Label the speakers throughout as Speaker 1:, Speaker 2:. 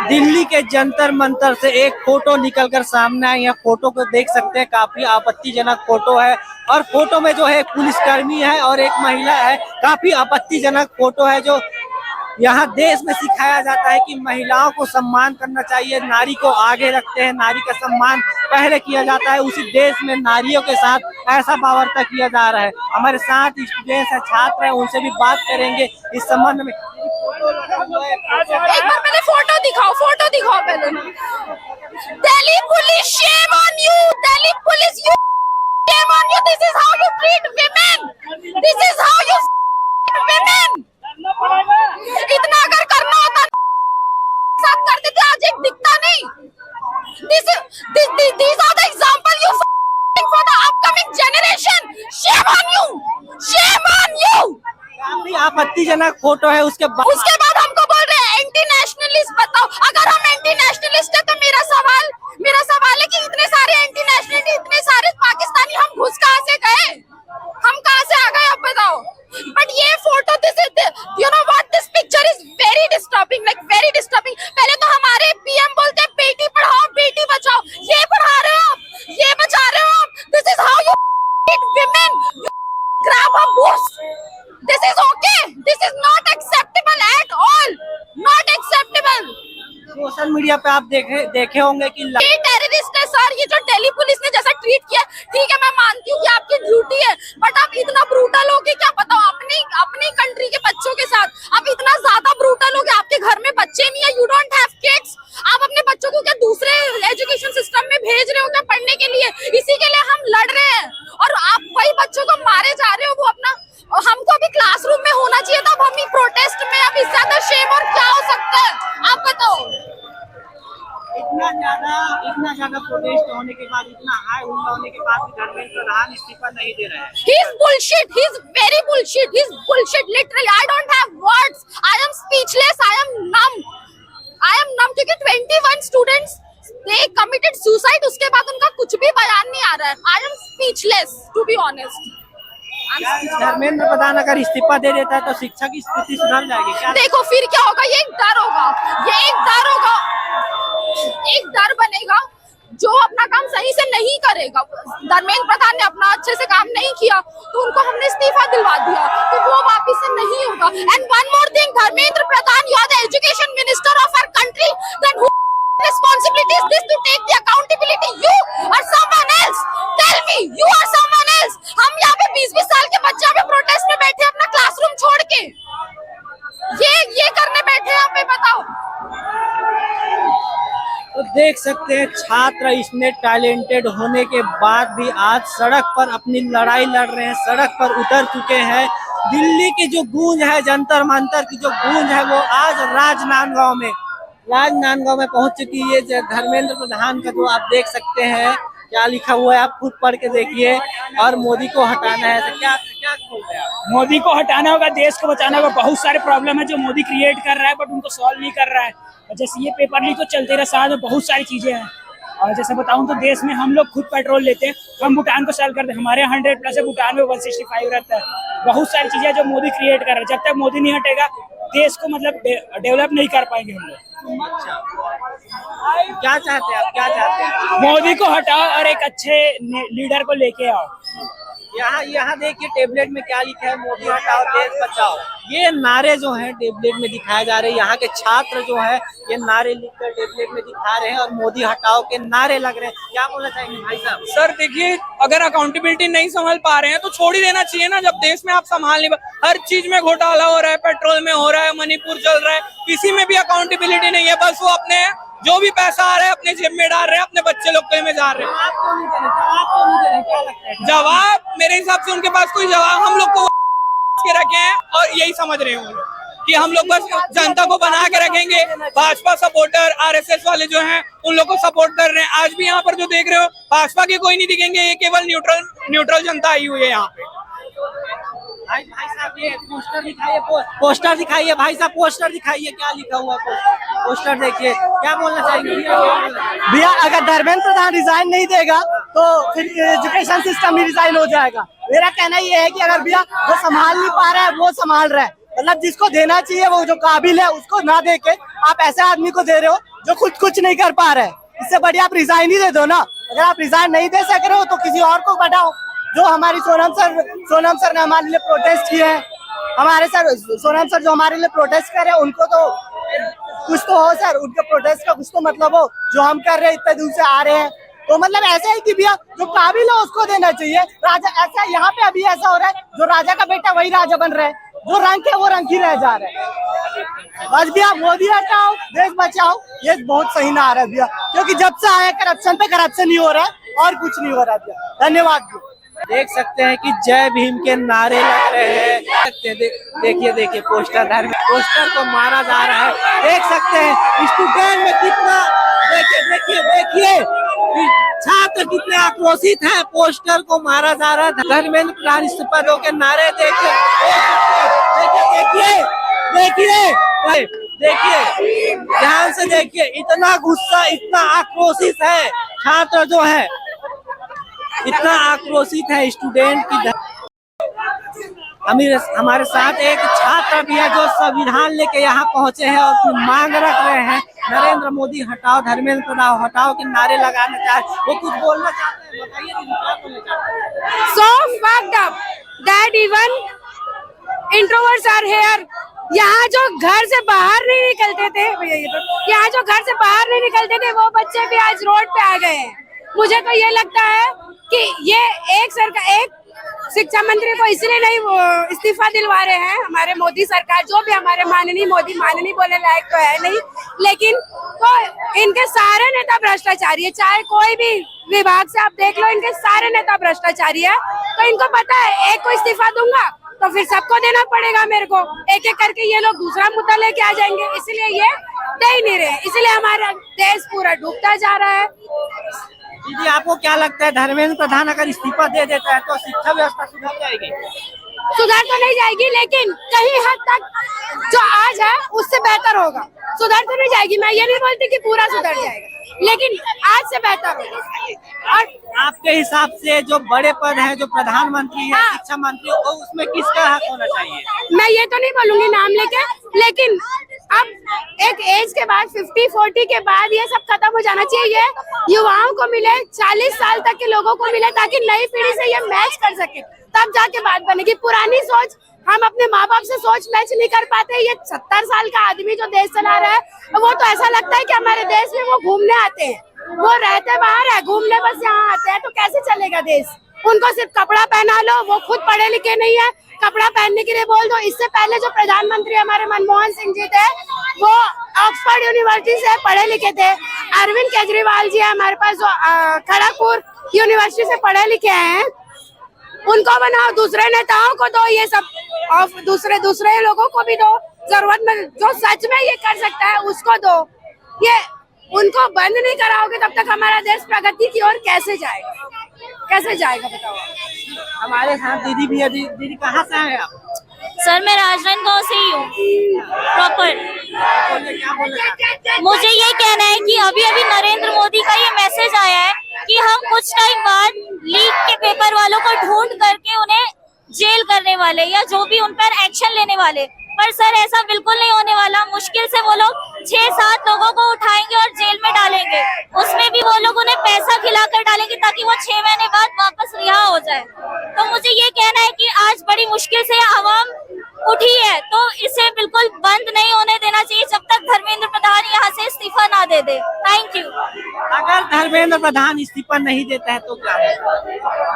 Speaker 1: दिल्ली के जंतर मंतर से एक फोटो निकलकर सामने आई है। फोटो को देख सकते हैं, काफी आपत्तिजनक फोटो है और फोटो में जो है पुलिसकर्मी है और एक महिला है। काफी आपत्तिजनक फोटो है। जो यहाँ देश में सिखाया जाता है कि महिलाओं को सम्मान करना चाहिए, नारी को आगे रखते हैं, नारी का सम्मान पहले किया जाता है। उसी देश में नारियों के साथ ऐसा बावर्ता किया जा रहा है। हमारे साथ स्टूडेंट्स है, छात्र है, उनसे भी बात करेंगे इस संबंध में।
Speaker 2: एक बार पहले फोटो दिखाओ पहले। Delhi police, shame on you! Delhi police, shame on you! This is how you treat women! This is how you treat women! इतना अगर करना होता साथ करते थे, आज एक दिखता नहीं। These are the example you for the upcoming generation. Shame on you! Shame on you!
Speaker 1: काफी आपत्तिजनक फोटो है। उसके बाद
Speaker 2: हमको बोल रहे हैं एंटी नेशनलिस्ट। बताओ, अगर हम एंटी नेशनलिस्ट है तो मेरा सवाल है कि इतने सारे एंटी नेशनलिस्ट, इतने सारे पाकिस्तानी हम घुस कहाँ से गए, हम कहाँ से आ गए, अब बताओ। बट ये photo, this is, you know what, this picture is very disturbing, like very disturbing. पहले तो हमारे पीएम बोलते हैं बेटी पढ़ाओ बेटी बचाओ, ये पढ़ा रहे हो आप, ये बचा रहे हो आप। This is how you treat women. You grab a boost. This is okay. This is not acceptable at all. Not acceptable.
Speaker 1: Social media पे आप देखे होंगे कि
Speaker 2: ये टेररिस्ट है सर। ये जो दिल्ली पुलिस ने जैसा ट्रीट किया, ठीक है, मैं मानती हूँ कि आपकी ड्यूटी है, बट आप इतना ब्रूटल हो कि क्या बताओ अपनी कंट्री के बच्चों के साथ आप इतना ज्यादा ब्रूटल हो कि आपके घर में बच्चे नहीं है, यू डोंट हैव किड्स। आप अपने बच्चों को क्या दूसरे एजुकेशन सिस्टम में भेज रहे हो क्या पढ़ने के लिए? इसी के लिए हम लड़ रहे हैं और आप वही बच्चों को मारे जा रहे हो। वो अपना, हमको भी क्लासरूम में होना चाहिए था, अब हम ही प्रोटेस्ट में। अब इससे ज्यादा शेम और क्या हो सकता है, आप बताओ।
Speaker 1: इतना ज्यादा प्रोटेस्ट होने के बाद, इतना हाई हुल्ला होने के बाद भी धर्मेंद्र प्रधान इस्तीफा नहीं दे रहे हैं।
Speaker 2: He is bullshit. He is very bullshit. He is bullshit. Literally, I don't have words. I am speechless. I am numb. क्योंकि 21 students they committed suicide. उसके बाद उनका कुछ भी बयान नहीं आ रहा है। I am speechless, to be honest.
Speaker 1: Dharmendra Pradhan अगर इस्तीफा दे देता है तो शिक्षा की स्थिति सुधर जाएगी क्या?
Speaker 2: देखो फिर क्या होगा, ये एक डर होगा, एक डर बनेगा। जो अपना काम सही से नहीं करेगा, धर्मेंद्र प्रधान ने अपना अच्छे से काम नहीं किया तो उनको हमने इस्तीफा दिलवा दिया, तो वो वापस से नहीं होगा। And one more thing, Dharmendra Pradhan, you are the education minister of our country, then who responsibility is this to take the accountability? You or someone else? Tell me, you or someone else? हम यहाँ पे 20-20 साल के बच्चे पे protest में बैठे अपना क्लासरूम छोड़ के, ये करने बैठे यहाँ पे, बताओ।
Speaker 1: तो देख सकते हैं, छात्र इसमें टैलेंटेड होने के बाद भी आज सड़क पर अपनी लड़ाई लड़ रहे हैं, सड़क पर उतर चुके हैं। दिल्ली की जो गूंज है, जंतर मंतर की जो गूंज है, वो आज राजनांदगांव में पहुंच चुकी है। धर्मेंद्र प्रधान का जो आप देख सकते हैं क्या लिखा हुआ है, आप खुद पढ़ के देखिए। और मोदी को हटाना है, तो क्या बोल रहे हैं आप?
Speaker 3: मोदी को हटाना होगा, देश को बचाना होगा। बहुत सारे प्रॉब्लम है जो मोदी क्रिएट कर रहा है, बट उनको सॉल्व नहीं कर रहा है। जैसे ये पेपर लीक तो चलते रहे, साथ में बहुत सारी चीजें हैं। और जैसे बताऊं तो देश में हम लोग खुद पेट्रोल लेते हैं, हम भूटान को सेल करते हैं, हमारे 100+ है, भूटान में 165 रहता है। बहुत सारी चीजें जो मोदी क्रिएट कर रहा है, जब तक मोदी नहीं हटेगा देश को मतलब डेवलप नहीं कर पाएंगे हम लोग।
Speaker 1: क्या चाहते हैं आप, क्या चाहते हैं?
Speaker 3: मोदी को हटाओ और एक अच्छे लीडर को लेके आओ।
Speaker 1: यहाँ देखिए टेबलेट में क्या लिखा है, मोदी हटाओ देश बचाओ। ये नारे जो हैं टेबलेट में दिखाए जा रहे हैं। यहाँ के छात्र जो है ये नारे लिखकर टेबलेट में दिखा रहे हैं और मोदी हटाओ के नारे लग रहे हैं। क्या बोलना चाहेंगे भाई साहब?
Speaker 4: सर देखिए, अगर अकाउंटेबिलिटी नहीं संभाल पा रहे हैं तो छोड़ ही देना चाहिए ना। जब देश में आप संभाल नहीं, हर चीज में घोटाला हो रहा है, पेट्रोल में हो रहा है, मणिपुर चल रहा है, किसी में भी अकाउंटेबिलिटी नहीं है। बस वो अपने जो भी पैसा आ रहा है अपने जेब में डाल रहे हैं, अपने बच्चे लोग में जा रहे हैं। जवाब मेरे हिसाब से उनके पास कोई जवाब, हम लोग को के रखे हैं और यही समझ रहे होंगे कि हम लोग बस जनता को बना के रखेंगे। भाजपा सपोर्टर आरएसएस वाले जो हैं उन लोग को सपोर्ट कर रहे हैं। आज भी यहाँ पर जो देख रहे हो, भाजपा के कोई नहीं दिखेंगे, ये केवल न्यूट्रल जनता आई हुई है यहाँ पे।
Speaker 1: भाई साहब ये पोस्टर दिखाइए, पोस्टर दिखाइए भाई साहब, पोस्टर दिखाइए, क्या लिखा हुआ पोस्टर देखिए। क्या बोलना चाहेंगे
Speaker 5: भैया? अगर धर्मेंद्र प्रधान रिजाइन नहीं देगा तो फिर एजुकेशन सिस्टम ही रिजाइन हो जाएगा। मेरा कहना ये है कि अगर भैया जो संभाल नहीं पा रहा है वो संभाल रहा है, मतलब जिसको देना चाहिए वो जो काबिल है उसको ना दे के आप ऐसे आदमी को दे रहे हो जो खुद कुछ नहीं कर पा रहे हैं। इससे बढ़िया आप रिजाइन ही दे दो ना। अगर आप रिजाइन नहीं दे सक रहे हो तो किसी और को बढ़ाओ। जो हमारी सोनम सर ने हमारे लिए प्रोटेस्ट किए हैं, हमारे सर सोनम सर जो हमारे लिए प्रोटेस्ट कर रहे हैं उनको तो कुछ तो हो सर, उनके प्रोटेस्ट का कुछ तो मतलब हो। जो हम कर रहे हैं इतने दूर से आ रहे हैं तो मतलब ऐसा है कि भैया जो काबिल है उसको देना चाहिए। राजा ऐसा यहाँ पे अभी ऐसा हो रहा है जो राजा का बेटा वही राजा बन रहा है, जो रंग है वो रंग ही रह जा रहा है। बस भैया मोदी हटाओ देश बचाओ, ये बहुत सही ना आ रहा है भैया, क्योंकि जब से आया करप्शन पे करप्शन ही हो रहा है और कुछ नहीं हो रहा है भैया। धन्यवाद भैया।
Speaker 1: देख सकते हैं कि जय भीम के नारे लग रहे हैं। देखिए पोस्टर को मारा जा रहा है। देख सकते हैं स्टूडेंट में कितना, देखिए छात्र कितने आक्रोशित हैं। पोस्टर को मारा जा रहा है। धर्मेंद्र प्रधान इस्तीफा दो के नारे देखिए, ध्यान से देखिए। इतना गुस्सा, इतना आक्रोशित है छात्र जो है, इतना आक्रोशित है स्टूडेंट की। हमारे साथ एक छात्र भी है जो संविधान लेके यहाँ पहुंचे हैं और मांग रख रहे हैं नरेंद्र मोदी हटाओ, धर्मेंद्र प्रधान हटाओ के नारे लगाना चाहे। वो कुछ बोलना चाहते हैं, बताइए क्या बोलना चाहते हैं।
Speaker 6: So fucked up that even introverts are here. यहाँ जो घर से बाहर नहीं निकलते थे, यहाँ जो घर से बाहर नहीं निकलते थे वो बच्चे भी आज रोड पे आ गए हैं। मुझे तो ये लगता है कि ये एक शिक्षा मंत्री को इसलिए नहीं इस्तीफा दिलवा रहे हैं हमारे मोदी सरकार, जो भी हमारे माननीय मोदी, माननीय बोलने लायक तो है नहीं, लेकिन तो इनके सारे नेता भ्रष्टाचारी है। चाहे कोई भी विभाग से आप देख लो, इनके सारे नेता भ्रष्टाचारी है। तो इनको पता है एक को इस्तीफा दूंगा तो फिर सबको देना पड़ेगा मेरे को, एक एक करके ये लोग दूसरा मुद्दा लेके आ जाएंगे, इसलिए ये दे ही नहीं रहे, इसलिए हमारा देश पूरा डूबता जा रहा है।
Speaker 1: दीदी आपको क्या लगता है धर्मेंद्र प्रधान अगर इस्तीफा दे देता है तो शिक्षा व्यवस्था सुधर जाएगी?
Speaker 6: सुधर तो नहीं जाएगी, लेकिन कहीं हद तक जो आज है उससे बेहतर होगा। सुधर तो नहीं जाएगी, मैं ये नहीं बोलती कि पूरा सुधर जाएगा, लेकिन आज से बेहतर होगा। और
Speaker 1: आपके हिसाब से जो बड़े पद है, जो प्रधानमंत्री है,
Speaker 6: हाँ।
Speaker 1: शिक्षा मंत्री, वो उसमें किसका हक होना चाहिए?
Speaker 6: मैं ये तो नहीं बोलूंगी नाम लेके, लेकिन अब एक एज के बाद 50-40 के बाद ये सब खत्म हो जाना चाहिए। ये युवाओं को मिले, 40 साल तक के लोगों को मिले, ताकि नई पीढ़ी से ये मैच कर सके, तब जाके बात बनेगी। पुरानी सोच, हम अपने माँ बाप से सोच मैच नहीं कर पाते। ये 70 साल का आदमी जो देश चला रहा है, वो तो ऐसा लगता है कि हमारे देश में वो घूमने आते हैं, वो रहते बाहर है, घूमने बस यहाँ आते हैं, तो कैसे चलेगा देश? उनको सिर्फ कपड़ा पहना लो, वो खुद पढ़े लिखे नहीं है, कपड़ा पहनने के लिए बोल दो। इससे पहले जो प्रधानमंत्री हमारे मनमोहन सिंह जी थे, वो ऑक्सफोर्ड यूनिवर्सिटी से पढ़े लिखे थे। अरविंद केजरीवाल जी हमारे पास जो खड़गपुर यूनिवर्सिटी से पढ़े लिखे हैं, उनको बनाओ। दूसरे नेताओं को दो ये सब, और दूसरे लोगों को भी दो, जरूरत में जो सच में ये कर सकता है उसको दो। ये उनको बंद नहीं कराओगे तब तक हमारा देश प्रगति की ओर कैसे जाएगा बताओ।
Speaker 1: हमारे साथ दीदी भी है। दीदी कहाँ से आए आप?
Speaker 7: सर मैं राजनांदगांव से ही हूँ प्रॉपर।
Speaker 1: क्या बोले?
Speaker 7: मुझे ये कहना है कि अभी नरेंद्र मोदी का ये मैसेज आया है कि हम कुछ टाइम बाद लीक के पेपर वालों को ढूंढ करके उन्हें जेल करने वाले या जो भी उन पर एक्शन लेने वाले, पर सर ऐसा बिल्कुल नहीं होने वाला। मुश्किल से वो लोग 6-7 लोगों को उठाएंगे और जेल में डालेंगे, उसमें भी वो लोग उन्हें पैसा खिलाकर डालेंगे ताकि वो 6 महीने बाद वापस रिहा हो जाए। तो मुझे ये कहना है कि आज बड़ी मुश्किल से आवाम उठी है, तो इसे बिल्कुल बंद नहीं होने देना चाहिए जब तक धर्मेंद्र प्रधान यहाँ से इस्तीफा ना दे दे। Thank you.
Speaker 1: अगर धर्मेंद्र प्रधान इस्तीफा नहीं देता है तो क्या होगा?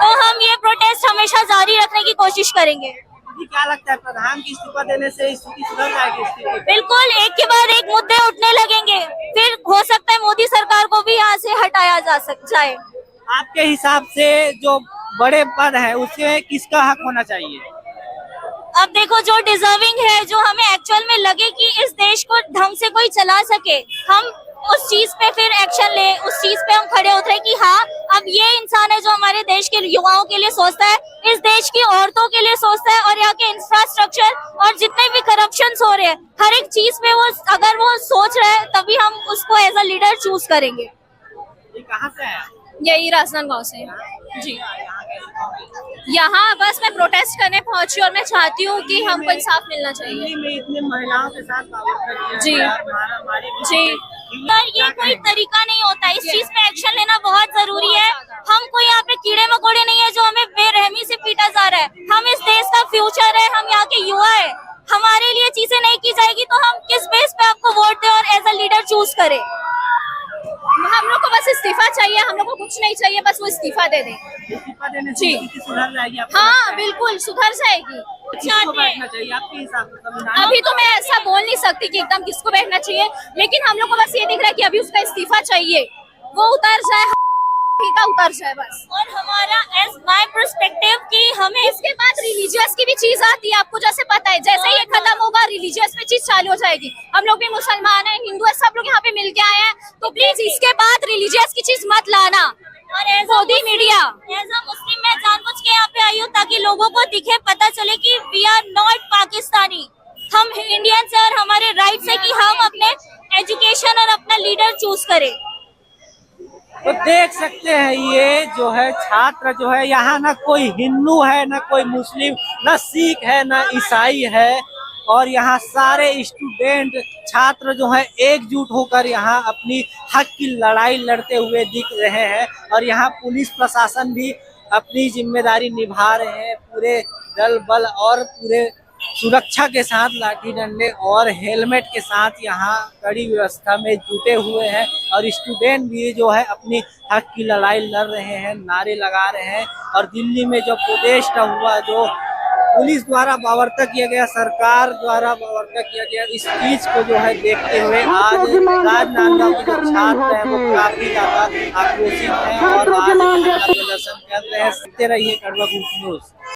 Speaker 7: तो हम ये प्रोटेस्ट हमेशा जारी रखने की कोशिश करेंगे।
Speaker 1: क्या लगता है प्रधान की इस्तीफा देने से स्थिति सुधर जाएगी?
Speaker 7: बिल्कुल, एक के बाद एक मुद्दे उठने लगेंगे, फिर हो सकता है मोदी सरकार को भी यहाँ से हटाया जाए।
Speaker 1: आपके हिसाब से जो बड़े पद है उससे किसका हक होना चाहिए?
Speaker 7: अब देखो, जो डिजर्विंग है, जो हमें एक्चुअल में लगे कि इस देश को ढंग से कोई चला सके, हम उस चीज पे फिर एक्शन ले, उस चीज पे हम खड़े उतरे कि हाँ अब ये इंसान है जो हमारे देश के युवाओं के लिए सोचता है, इस देश की औरतों के लिए सोचता है, और यहाँ के इंफ्रास्ट्रक्चर और जितने भी करप्शन हो रहे हैं हर एक चीज पे वो अगर वो सोच रहे हैं, तभी हम उसको एज अ लीडर चूज करेंगे।
Speaker 1: ये कहाँ से है?
Speaker 2: यही राजनांदगांव से जी। यहाँ बस मैं प्रोटेस्ट करने पहुंची और मैं चाहती हूँ कि हमको इंसाफ मिलना चाहिए।
Speaker 1: दिल्ली में इतने महिलाओं के साथ
Speaker 2: जी जी।
Speaker 7: पर ये कोई तरीका नहीं होता, इस चीज पे एक्शन लेना बहुत जरूरी है। हम कोई यहाँ पे कीड़े मकोड़े नहीं है जो हमें बेरहमी से पीटा जा रहा है। हम इस देश का फ्यूचर है, हम यहाँ के युवा है। हमारे लिए चीजें नहीं की जाएगी तो हम किस बेस पे आपको वोट दें और एज अ लीडर चूज करें?
Speaker 2: हम लोग को बस इस्तीफा चाहिए, हम लोग को कुछ नहीं चाहिए, बस वो इस्तीफा दे दें।
Speaker 1: इस्तीफा देने
Speaker 2: जी।
Speaker 1: से सुधर जाएगी आपको?
Speaker 2: हाँ बिल्कुल सुधर जाएगी।
Speaker 1: किसको बैठना चाहिए आपके हिसाब से? संविधान
Speaker 2: अभी तो मैं ऐसा बोल नहीं सकती कि एकदम किसको बैठना चाहिए, लेकिन हम लोग को बस ये दिख रहा है कि अभी उसका इस्तीफा चाहिए, वो उतर जाए, का उतर जाए बस।
Speaker 7: और हमारा एज माय पर्सपेक्टिव कि हमें
Speaker 2: इसके बाद रिलीजियस की भी चीज आती है, आपको जैसे पता है, जैसे ये खत्म होगा रिलीजियस में चीज चालू हो जाएगी। हम लोग भी मुसलमान हैं, हिंदू है, सब लोग यहाँ पे मिल के आए हैं, तो प्लीज इसके बाद रिलीजियस की चीज मत लाना।
Speaker 7: और
Speaker 2: मोदी मीडिया
Speaker 7: एज अ मुस्लिम मैं जानबूझ के यहाँ पे आई हूँ ताकि लोगों को दिखे, पता चले कि वी आर नॉट पाकिस्तानी, हम इंडियंस हैं और हमारे राइट्स है कि हम अपने एजुकेशन और अपना लीडर चूज करें।
Speaker 1: तो देख सकते हैं ये जो है छात्र जो है, यहाँ ना कोई हिंदू है, ना कोई मुस्लिम, ना सिख है, ना ईसाई है, और यहाँ सारे स्टूडेंट छात्र जो है एकजुट होकर यहाँ अपनी हक की लड़ाई लड़ते हुए दिख रहे हैं। और यहाँ पुलिस प्रशासन भी अपनी जिम्मेदारी निभा रहे हैं, पूरे दल बल और पूरे सुरक्षा के साथ, लाठी डंडे और हेलमेट के साथ यहाँ कड़ी व्यवस्था में जुटे हुए हैं। और स्टूडेंट भी जो है अपनी हक की लड़ाई लड़ रहे हैं, नारे लगा रहे हैं। और दिल्ली में जो प्रोटेस्ट हुआ, जो पुलिस द्वारा बावरता किया गया, सरकार द्वारा बावरता किया गया, इस चीज को जो है देखते हुए आज राजनांदगांव के जो छात्र हैं वो काफी ज्यादा आक्रोशित हैं और आज प्रदर्शन कर रहे हैं। सुनते रहिए कड़वा ग्रुप न्यूज।